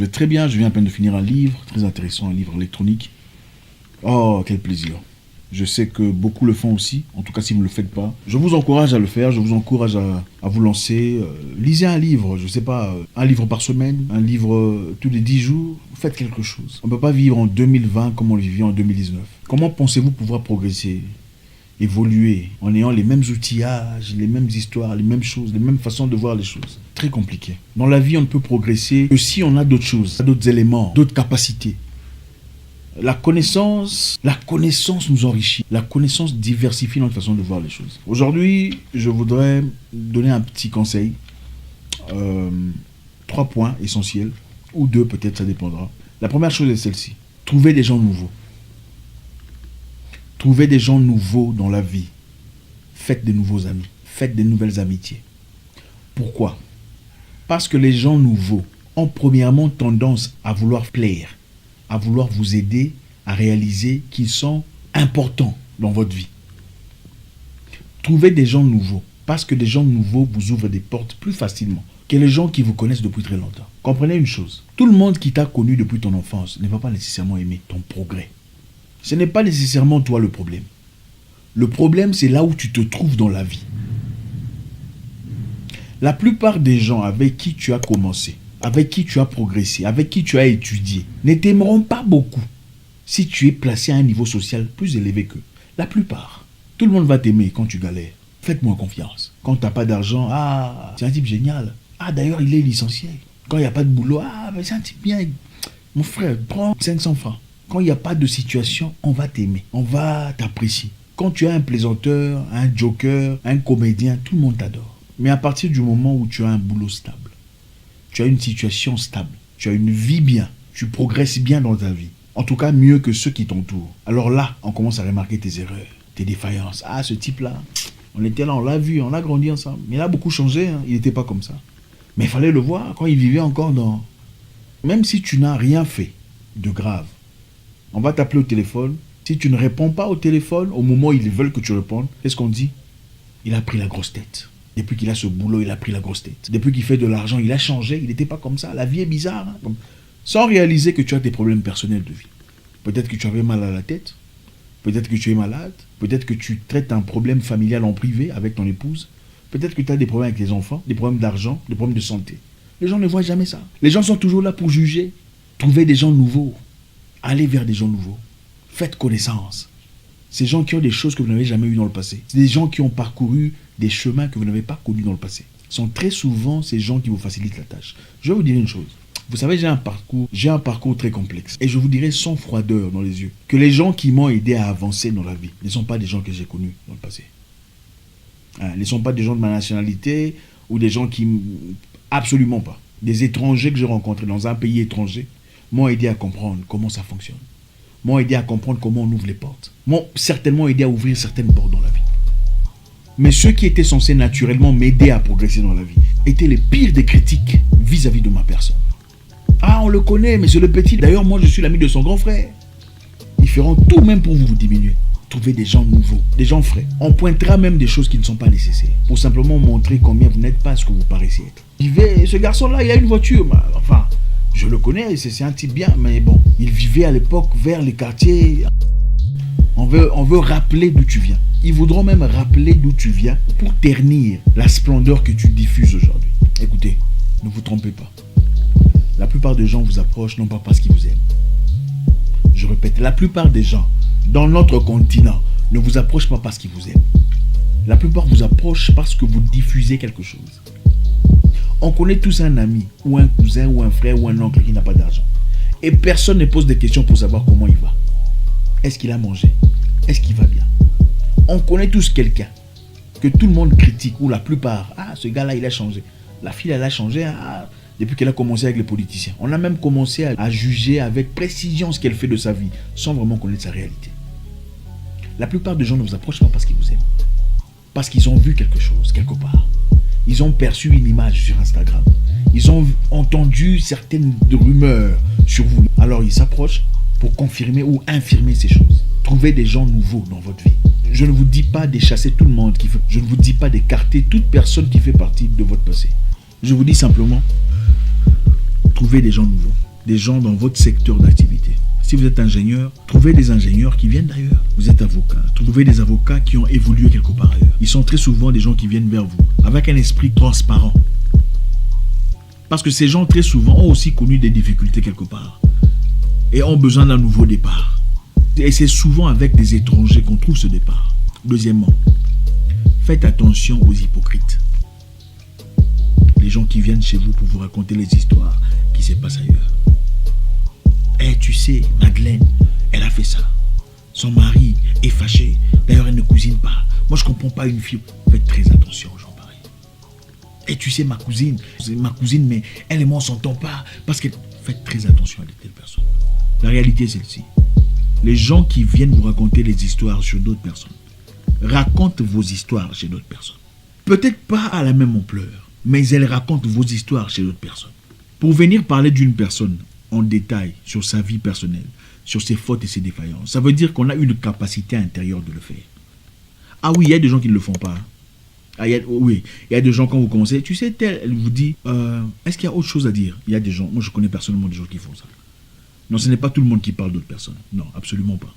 vais très bien, je viens à peine de finir un livre, très intéressant, un livre électronique. Oh, quel plaisir. Je sais que beaucoup le font aussi, en tout cas si vous ne le faites pas. Je vous encourage à le faire, je vous encourage à vous lancer. Lisez un livre, je ne sais pas, un livre par semaine, un livre tous les 10 jours. Faites quelque chose. On ne peut pas vivre en 2020 comme on le vivait en 2019. Comment pensez-vous pouvoir progresser, évoluer, en ayant les mêmes outillages, les mêmes histoires, les mêmes choses, les mêmes façons de voir les choses? Très compliqué. Dans la vie, on ne peut progresser que si on a d'autres choses, d'autres éléments, d'autres capacités. La connaissance nous enrichit. La connaissance diversifie notre façon de voir les choses. Aujourd'hui, je voudrais donner un petit conseil. 3 points essentiels, ou 2 peut-être, ça dépendra. La première chose est celle-ci. Trouvez des gens nouveaux. Trouvez des gens nouveaux dans la vie. Faites des nouveaux amis. Faites des nouvelles amitiés. Pourquoi? Parce que les gens nouveaux ont premièrement tendance à vouloir plaire, à vouloir vous aider à réaliser qu'ils sont importants dans votre vie. Trouvez des gens nouveaux, parce que des gens nouveaux vous ouvrent des portes plus facilement que les gens qui vous connaissent depuis très longtemps. Comprenez une chose, tout le monde qui t'a connu depuis ton enfance ne va pas nécessairement aimer ton progrès. Ce n'est pas nécessairement toi le problème. Le problème, c'est là où tu te trouves dans la vie. La plupart des gens avec qui tu as commencé, avec qui tu as progressé, avec qui tu as étudié, ne t'aimeront pas beaucoup si tu es placé à un niveau social plus élevé qu'eux. La plupart. Tout le monde va t'aimer quand tu galères. Faites-moi confiance. Quand tu n'as pas d'argent, c'est un type génial. D'ailleurs, il est licencié. Quand il n'y a pas de boulot, mais c'est un type bien. Mon frère, prends 500 francs. Quand il n'y a pas de situation, on va t'aimer. On va t'apprécier. Quand tu as un plaisanteur, un joker, un comédien, tout le monde t'adore. Mais à partir du moment où tu as un boulot stable, tu as une situation stable, tu as une vie bien, tu progresses bien dans ta vie, en tout cas mieux que ceux qui t'entourent. Alors là, on commence à remarquer tes erreurs, tes défaillances. Ce type-là, on était là, on l'a vu, on a grandi ensemble. Mais il a beaucoup changé, il n'était pas comme ça. Mais il fallait le voir quand il vivait encore dans... Même si tu n'as rien fait de grave, on va t'appeler au téléphone. Si tu ne réponds pas au téléphone, au moment où ils veulent que tu répondes, qu'est-ce qu'on dit? Il a pris la grosse tête. Depuis qu'il a ce boulot, il a pris la grosse tête. Depuis qu'il fait de l'argent, il a changé. Il n'était pas comme ça. La vie est bizarre. Sans réaliser que tu as des problèmes personnels de vie. Peut-être que tu avais mal à la tête. Peut-être que tu es malade. Peut-être que tu traites un problème familial en privé avec ton épouse. Peut-être que tu as des problèmes avec les enfants, des problèmes d'argent, des problèmes de santé. Les gens ne voient jamais ça. Les gens sont toujours là pour juger. Trouvez des gens nouveaux. Allez vers des gens nouveaux. Faites connaissance. Ces gens qui ont des choses que vous n'avez jamais eues dans le passé. C'est des gens qui ont parcouru des chemins que vous n'avez pas connus dans le passé. Ce sont très souvent ces gens qui vous facilitent la tâche. Je vais vous dire une chose. Vous savez, j'ai un parcours très complexe. Et je vous dirai sans froideur dans les yeux que les gens qui m'ont aidé à avancer dans la vie ne sont pas des gens que j'ai connus dans le passé. Ne sont pas des gens de ma nationalité ou des gens qui... Absolument pas. Des étrangers que j'ai rencontrés dans un pays étranger m'ont aidé à comprendre comment ça fonctionne. M'ont aidé à comprendre comment on ouvre les portes. M'ont certainement aidé à ouvrir certaines portes dans la vie. Mais ceux qui étaient censés naturellement m'aider à progresser dans la vie étaient les pires des critiques vis-à-vis de ma personne. On le connaît, mais c'est le petit. D'ailleurs, moi, je suis l'ami de son grand frère. Ils feront tout même pour vous diminuer. Trouvez des gens nouveaux, des gens frais. On pointera même des choses qui ne sont pas nécessaires pour simplement montrer combien vous n'êtes pas ce que vous paraissez être. Ce garçon-là, il a une voiture. Enfin, je le connais, c'est un type bien, mais bon, il vivait à l'époque vers les quartiers. On veut rappeler d'où tu viens. Ils voudront même rappeler d'où tu viens pour ternir la splendeur que tu diffuses aujourd'hui. Écoutez, ne vous trompez pas. La plupart des gens vous approchent non pas parce qu'ils vous aiment. Je répète, la plupart des gens dans notre continent ne vous approchent pas parce qu'ils vous aiment. La plupart vous approchent parce que vous diffusez quelque chose. On connaît tous un ami, ou un cousin, ou un frère, ou un oncle qui n'a pas d'argent. Et personne ne pose des questions pour savoir comment il va. Est-ce qu'il a mangé? Est-ce qu'il va bien? On connaît tous quelqu'un que tout le monde critique, ou la plupart. Ce gars-là, il a changé. La fille, elle a changé depuis qu'elle a commencé avec les politiciens. On a même commencé à juger avec précision ce qu'elle fait de sa vie, sans vraiment connaître sa réalité. La plupart des gens ne vous approchent pas parce qu'ils vous aiment. Parce qu'ils ont vu quelque chose, quelque part. Ils ont perçu une image sur Instagram. Ils ont entendu certaines rumeurs sur vous. Alors ils s'approchent pour confirmer ou infirmer ces choses. Trouvez des gens nouveaux dans votre vie. Je ne vous dis pas d'échasser tout le monde. Je ne vous dis pas d'écarter toute personne qui fait partie de votre passé. Je vous dis simplement, trouvez des gens nouveaux. des gens dans votre secteur d'activité. Si vous êtes ingénieur, trouvez des ingénieurs qui viennent d'ailleurs. Vous êtes avocat, trouvez des avocats qui ont évolué quelque part ailleurs. Ils sont très souvent des gens qui viennent vers vous avec un esprit transparent. Parce que ces gens très souvent ont aussi connu des difficultés quelque part et ont besoin d'un nouveau départ. Et c'est souvent avec des étrangers qu'on trouve ce départ. Deuxièmement, faites attention aux hypocrites. Les gens qui viennent chez vous pour vous raconter les histoires qui se passent ailleurs. Eh, tu sais, Madeleine, elle a fait ça. Son mari est fâché. D'ailleurs, elle ne cousine pas. Moi, je ne comprends pas une fille. Faites très attention aux gens pareils. Et tu sais, ma cousine, mais elle et moi, on ne s'entend pas. Parce que faites très attention à de telles personnes. La réalité est celle-ci. Les gens qui viennent vous raconter les histoires sur d'autres personnes racontent vos histoires chez d'autres personnes. Peut-être pas à la même ampleur, mais elles racontent vos histoires chez d'autres personnes. Pour venir parler d'une personne en détail sur sa vie personnelle, sur ses fautes et ses défaillances, ça veut dire qu'on a une capacité intérieure de le faire. Ah oui, il y a des gens qui ne le font pas. Oui, il y a des gens quand vous commencez, tu sais, elle vous dit, est-ce qu'il y a autre chose à dire? Il y a des gens, moi je connais personnellement des gens qui font ça. Non, ce n'est pas tout le monde qui parle d'autres personnes. Non, absolument pas.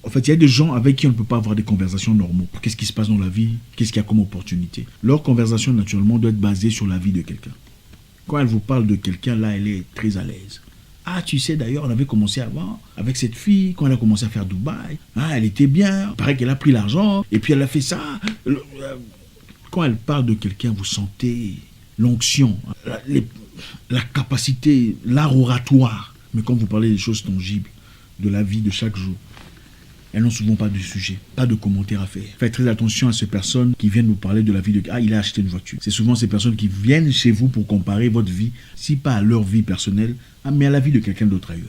En fait, il y a des gens avec qui on ne peut pas avoir des conversations normales. Qu'est-ce qui se passe dans la vie? Qu'est-ce qu'il y a comme opportunité? Leur conversation, naturellement, doit être basée sur la vie de quelqu'un. Quand elle vous parle de quelqu'un, là, elle est très à l'aise. Ah, tu sais, d'ailleurs, on avait commencé avant avec cette fille, quand elle a commencé à faire Dubaï. Ah, elle était bien. Il paraît qu'elle a pris l'argent, et puis elle a fait ça. Quand elle parle de quelqu'un, vous sentez l'onction, la capacité, l'art oratoire. Mais quand vous parlez des choses tangibles, de la vie de chaque jour, elles n'ont souvent pas de sujet, pas de commentaires à faire. Faites très attention à ces personnes qui viennent vous parler de la vie de... Ah, il a acheté une voiture. C'est souvent ces personnes qui viennent chez vous pour comparer votre vie, si pas à leur vie personnelle, mais à la vie de quelqu'un d'autre ailleurs.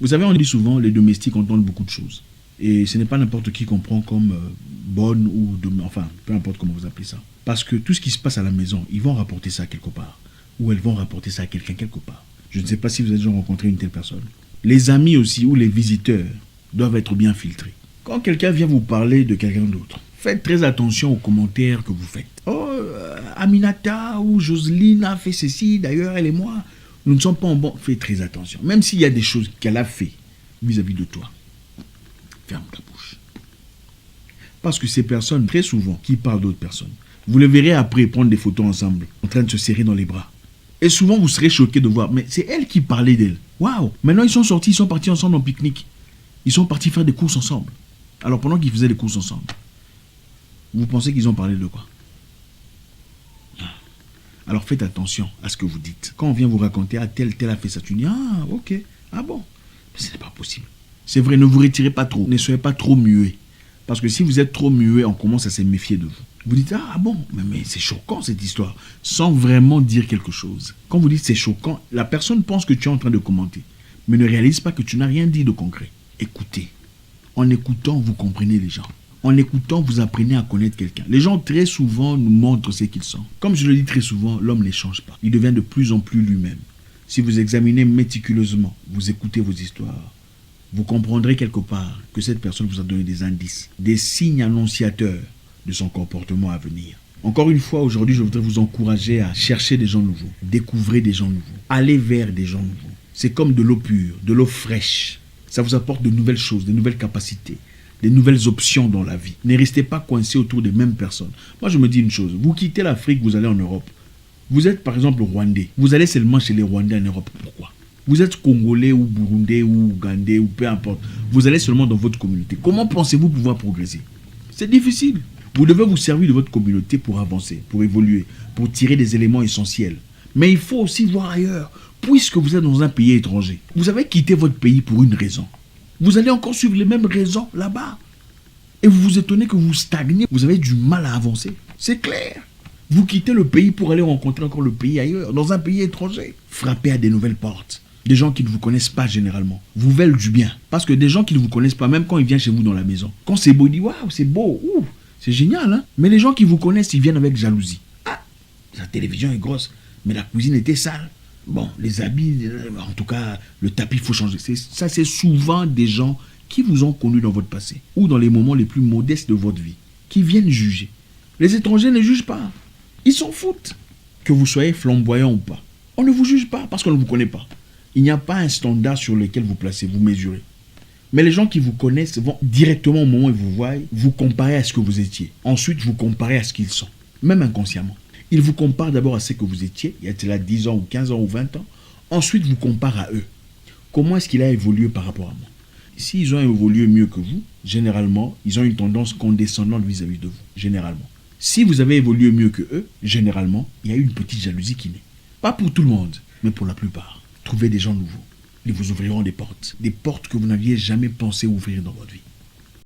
Vous savez, on dit souvent, les domestiques entendent beaucoup de choses. Et ce n'est pas n'importe qui qu'on prend comme bonne ou... Enfin, peu importe comment vous appelez ça. Parce que tout ce qui se passe à la maison, ils vont rapporter ça quelque part. Ou elles vont rapporter ça à quelqu'un quelque part. Je ne sais pas si vous avez déjà rencontré une telle personne. Les amis aussi ou les visiteurs doivent être bien filtrés. Quand quelqu'un vient vous parler de quelqu'un d'autre, faites très attention aux commentaires que vous faites. Oh, Aminata ou Jocelyne a fait ceci, d'ailleurs elle et moi, nous ne sommes pas en bon... Faites très attention. Même s'il y a des choses qu'elle a fait vis-à-vis de toi, ferme ta bouche. Parce que ces personnes, très souvent, qui parlent d'autres personnes, vous les verrez après prendre des photos ensemble, en train de se serrer dans les bras. Et souvent, vous serez choqué de voir, mais c'est elle qui parlait d'elle. Waouh! Maintenant, ils sont sortis, ils sont partis ensemble en pique-nique. Ils sont partis faire des courses ensemble. Alors, pendant qu'ils faisaient des courses ensemble, vous pensez qu'ils ont parlé de quoi? Alors, faites attention à ce que vous dites. Quand on vient vous raconter, ah, tel a fait ça, tu dis, ah, ok, ah bon. Mais ce n'est pas possible. C'est vrai, ne vous retirez pas trop. Ne soyez pas trop muet. Parce que si vous êtes trop muet, on commence à se méfier de vous. Vous dites, ah bon, mais c'est choquant cette histoire, sans vraiment dire quelque chose. Quand vous dites c'est choquant, la personne pense que tu es en train de commenter, mais ne réalise pas que tu n'as rien dit de concret. Écoutez. En écoutant, vous comprenez les gens. En écoutant, vous apprenez à connaître quelqu'un. Les gens très souvent nous montrent ce qu'ils sont. Comme je le dis très souvent, l'homme ne change pas. Il devient de plus en plus lui-même. Si vous examinez méticuleusement, vous écoutez vos histoires, vous comprendrez quelque part que cette personne vous a donné des indices, des signes annonciateurs de son comportement à venir. Encore une fois, aujourd'hui, je voudrais vous encourager à chercher des gens nouveaux, découvrir des gens nouveaux, aller vers des gens nouveaux. C'est comme de l'eau pure, de l'eau fraîche. Ça vous apporte de nouvelles choses, de nouvelles capacités, des nouvelles options dans la vie. Ne restez pas coincés autour des mêmes personnes. Moi, je me dis une chose, vous quittez l'Afrique, vous allez en Europe. Vous êtes par exemple Rwandais. Vous allez seulement chez les Rwandais en Europe. Pourquoi? Vous êtes Congolais ou Burundais ou Ougandais ou peu importe. Vous allez seulement dans votre communauté. Comment pensez-vous pouvoir progresser? C'est difficile. Vous devez vous servir de votre communauté pour avancer, pour évoluer, pour tirer des éléments essentiels. Mais il faut aussi voir ailleurs, puisque vous êtes dans un pays étranger. Vous avez quitté votre pays pour une raison. Vous allez encore suivre les mêmes raisons là-bas. Et vous vous étonnez que vous stagnez, vous avez du mal à avancer. C'est clair. Vous quittez le pays pour aller rencontrer encore le pays ailleurs, dans un pays étranger. Frappez à des nouvelles portes. Des gens qui ne vous connaissent pas généralement, vous veulent du bien. Parce que des gens qui ne vous connaissent pas, même quand ils viennent chez vous dans la maison, quand c'est beau, ils disent « Waouh, c'est beau, ouf. C'est génial, hein? » Mais les gens qui vous connaissent, ils viennent avec jalousie. Ah, la télévision est grosse, mais la cuisine était sale. Bon, les habits, en tout cas, le tapis, il faut changer. Ça, c'est souvent des gens qui vous ont connu dans votre passé ou dans les moments les plus modestes de votre vie, qui viennent juger. Les étrangers ne jugent pas. Ils s'en foutent. Que vous soyez flamboyant ou pas, On ne vous juge pas parce qu'on ne vous connaît pas. Il n'y a pas un standard sur lequel vous placez, vous mesurez. Mais les gens qui vous connaissent vont directement au moment où ils vous voient, vous comparer à ce que vous étiez. Ensuite, vous comparez à ce qu'ils sont, même inconsciemment. Ils vous comparent d'abord à ce que vous étiez, il y a là 10 ans ou 15 ans ou 20 ans. Ensuite, vous comparent à eux. Comment est-ce qu'il a évolué par rapport à moi? S'ils ont évolué mieux que vous, généralement, ils ont une tendance condescendante vis-à-vis de vous, généralement. Si vous avez évolué mieux que eux, généralement, il y a une petite jalousie qui naît. Pas pour tout le monde, mais pour la plupart. Trouvez des gens nouveaux. Ils vous ouvriront des portes que vous n'aviez jamais pensé ouvrir dans votre vie.